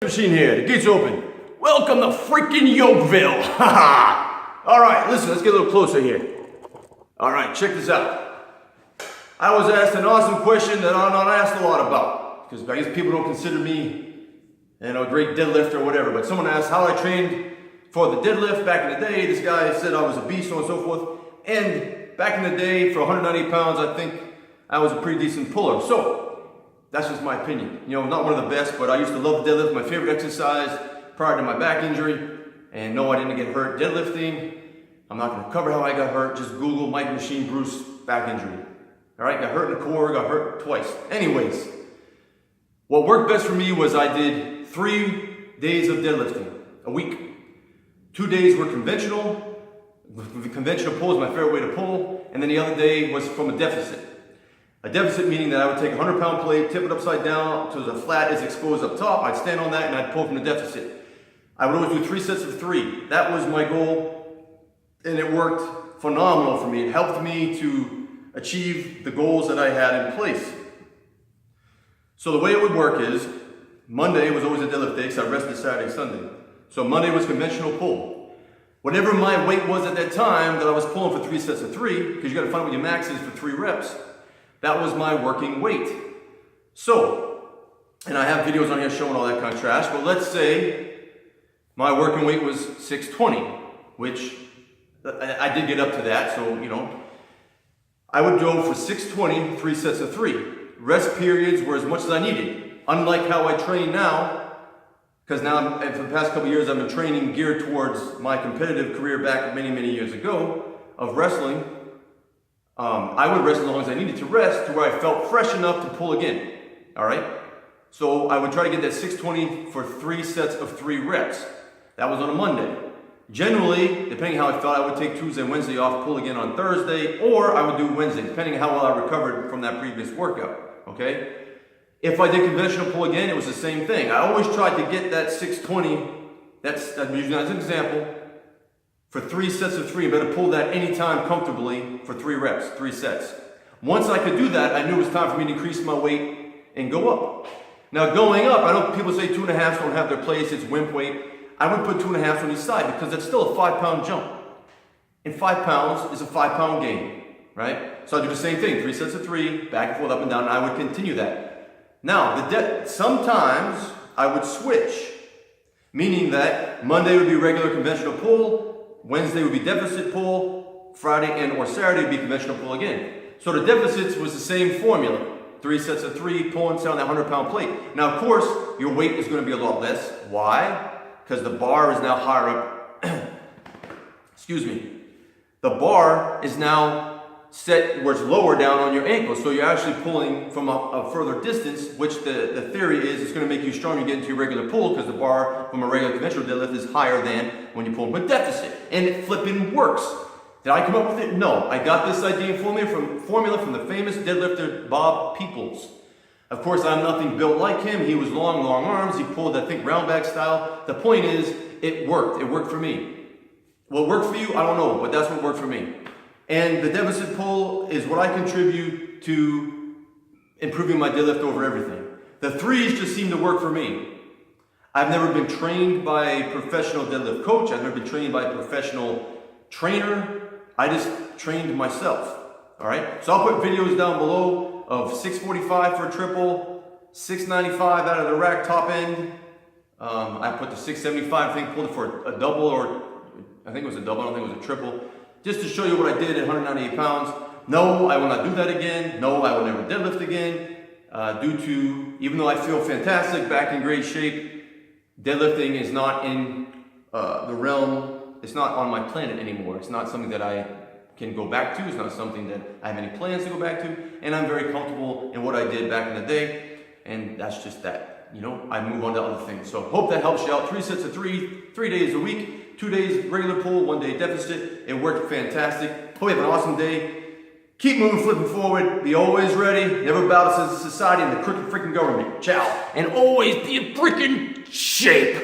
Machine here, the gates open. Welcome to freaking Yokeville. Haha. All right, listen, let's get a little closer here. All right, check this out. I was asked an awesome question that I'm not asked a lot about, because I guess people don't consider me, a great deadlifter or whatever. But someone asked how I trained for the deadlift back in the day. This guy said I was a beast, so on and so forth. And back in the day, for 190 pounds, I think I was a pretty decent puller. So that's just my opinion. Not one of the best, but I used to love the deadlift, my favorite exercise prior to my back injury. And no, I didn't get hurt deadlifting. I'm not going to cover how I got hurt. Just Google Mike Machine Bruce back injury. All right, got hurt in the core, got hurt twice. Anyways, what worked best for me was I did 3 days of deadlifting a week. 2 days were conventional. Conventional pull is my favorite way to pull. And then the other day was from a deficit. A deficit meaning that I would take a 100-pound plate, tip it upside down so the flat is exposed up top. I'd stand on that and I'd pull from the deficit. I would always do 3 sets of 3. That was my goal, and it worked phenomenal for me. It helped me to achieve the goals that I had in place. So the way it would work is, Monday was always a deadlift day because I rested Saturday, Sunday. So Monday was conventional pull. Whatever my weight was at that time that I was pulling for 3 sets of 3, because you got to find what your max is for 3 reps. That was my working weight. So, and I have videos on here showing all that kind of trash, but let's say my working weight was 620, which I did get up to that, so, I would go for 620, 3 sets of 3. Rest periods were as much as I needed. Unlike how I train now, because now for the past couple of years I've been training geared towards my competitive career back many, many years ago of wrestling. I would rest as long as I needed to rest to where I felt fresh enough to pull again. All right? So I would try to get that 620 for 3 sets of 3 reps. That was on a Monday. Generally, depending how I felt, I would take Tuesday and Wednesday off, pull again on Thursday, or I would do Wednesday, depending on how well I recovered from that previous workout. Okay? If I did conventional pull again, it was the same thing. I always tried to get that 620, I'm using that as an example, for 3 sets of 3, better pull that anytime comfortably for 3 reps, 3 sets. Once I could do that, I knew it was time for me to increase my weight and go up. Now going up, I know people say 2.5s don't have their place, it's wimp weight. I would put 2.5s on each side because that's still a 5-pound jump. And 5 pounds is a 5-pound gain, right? So I do the same thing, 3 sets of 3, back and forth, up and down, and I would continue that. Now, sometimes I would switch, meaning that Monday would be regular conventional pull, Wednesday would be deficit pull, Friday and or Saturday would be conventional pull again. So the deficits was the same formula. 3 sets of 3, pulling down that 100-pound plate. Now, of course, your weight is going to be a lot less. Why? Because the bar is now higher up. Excuse me. The bar is now set where it's lower down on your ankle. So you're actually pulling from a further distance, which the theory is it's going to make you stronger to get into your regular pull because the bar from a regular conventional deadlift is higher than when you pull from a deficit. And it flipping works. Did I come up with it? No. I got this idea and formula from the famous deadlifter Bob Peoples. Of course, I'm nothing built like him. He was long arms. He pulled, I think, round back style. The point is, it worked. It worked for me. What worked for you, I don't know, but that's what worked for me. And the deficit pull is what I contribute to improving my deadlift over everything. The 3s just seem to work for me. I've never been trained by a professional deadlift coach. I've never been trained by a professional trainer. I just trained myself. All right? So I'll put videos down below of 645 for a triple, 695 out of the rack top end. I put the 675, I think, pulled it for a double, or I think it was a double, I don't think it was a triple. Just to show you what I did at 198 pounds. No, I will not do that again. No, I will never deadlift again. Due to, even though I feel fantastic, back in great shape, deadlifting is not in the realm, it's not on my planet anymore. It's not something that I can go back to. It's not something that I have any plans to go back to. And I'm very comfortable in what I did back in the day. And that's just that. I move on to other things. So hope that helps you out. 3 sets of 3 days a week, 2 days regular pull, 1 day deficit. It worked fantastic. Hope you have an awesome day. Keep moving, flipping forward. Be always ready. Never bow to society and the crooked freaking government. Ciao. And always be in freaking shape.